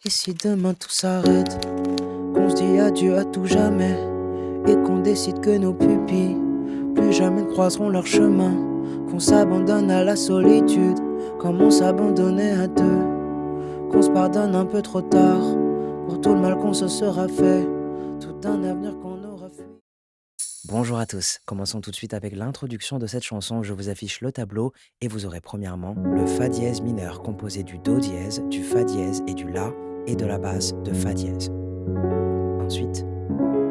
Et si demain tout s'arrête, qu'on se dit adieu à tout jamais, et qu'on décide que nos pupilles plus jamais ne croiseront leur chemin, qu'on s'abandonne à la solitude, comme on s'abandonnait à deux, qu'on se pardonne un peu trop tard, pour tout le mal qu'on se sera fait, tout un avenir qu'on aura fui. Bonjour à tous, commençons tout de suite avec l'introduction de cette chanson. Je vous affiche le tableau et vous aurez premièrement le Fa dièse mineur composé du Do dièse, du Fa dièse et du La et de la basse de Fa dièse. Ensuite,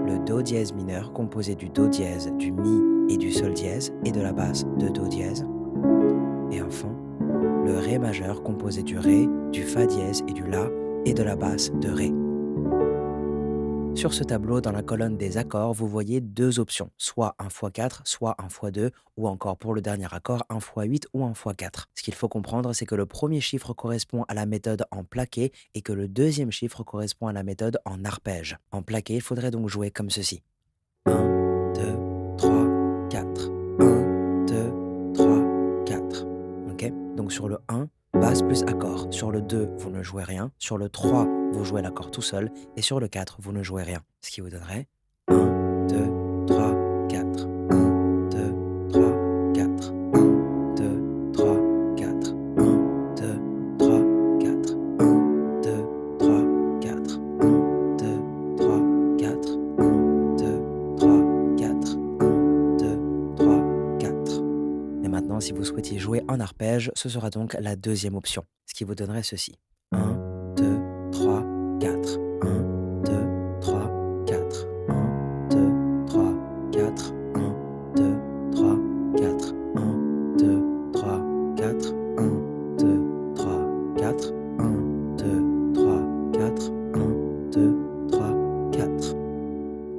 le Do dièse mineur composé du Do dièse, du Mi et du Sol dièse et de la basse de Do dièse. Et enfin, le Ré majeur composé du Ré, du Fa dièse et du La et de la basse de Ré. Sur ce tableau, dans la colonne des accords, vous voyez deux options, soit un x4, soit un x2, ou encore pour le dernier accord, un x8 ou un x4. Ce qu'il faut comprendre, c'est que le premier chiffre correspond à la méthode en plaqué et que le deuxième chiffre correspond à la méthode en arpège. En plaqué, il faudrait donc jouer comme ceci. 1, 2, 3, 4. 1, 2, 3, 4. Ok? Donc sur le 1, basse plus accord. Sur le 2, vous ne jouez rien. Sur le 3, vous jouez l'accord tout seul. Et sur le 4, vous ne jouez rien. Ce qui vous donnerait 1, 2, 3, 4. 1, 2, 3, 4. 1, 2, 3, 4. 1, 2, 3, 4. 1, 2, 3, 4. 1, 2, 3, 4. 1, 2, 3, 4. 1, 2, 3, 4. Et maintenant, si vous souhaitiez jouer en arpège, ce sera donc la deuxième option, ce qui vous donnerait ceci. 1, 2, 3, 4. 1, 2, 3, 4. 1, 2, 3, 4. 1, 2, 3, 4. 1, 2, 3, 4. 1, 2, 3, 4. 1, 2, 3, 4. 1, 2, 3, 4.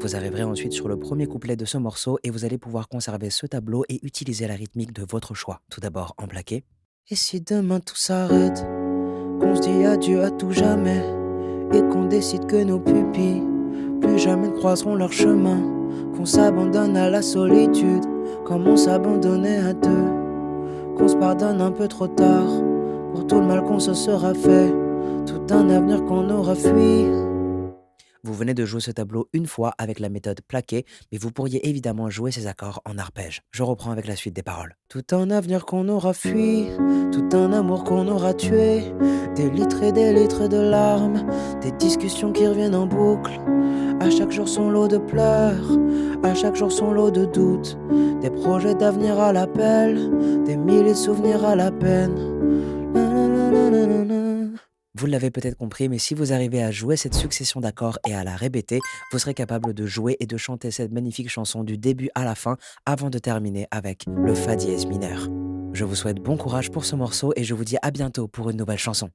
Vous arriverez ensuite sur le premier couplet de ce morceau et vous allez pouvoir conserver ce tableau et utiliser la rythmique de votre choix. Tout d'abord en plaqué. Et si demain tout s'arrête, qu'on se dit adieu à tout jamais, et qu'on décide que nos pupilles plus jamais ne croiseront leur chemin, qu'on s'abandonne à la solitude, comme on s'abandonnait à deux, qu'on se pardonne un peu trop tard, pour tout le mal qu'on se sera fait, tout un avenir qu'on aura fui. Vous venez de jouer ce tableau une fois avec la méthode plaquée, mais vous pourriez évidemment jouer ces accords en arpège. Je reprends avec la suite des paroles. Tout un avenir qu'on aura fui, tout un amour qu'on aura tué, des litres de larmes, des discussions qui reviennent en boucle. À chaque jour son lot de pleurs, à chaque jour son lot de doutes, des projets d'avenir à l'appel, des milliers de souvenirs à la peine. Vous l'avez peut-être compris, mais si vous arrivez à jouer cette succession d'accords et à la répéter, vous serez capable de jouer et de chanter cette magnifique chanson du début à la fin avant de terminer avec le Fa dièse mineur. Je vous souhaite bon courage pour ce morceau et je vous dis à bientôt pour une nouvelle chanson.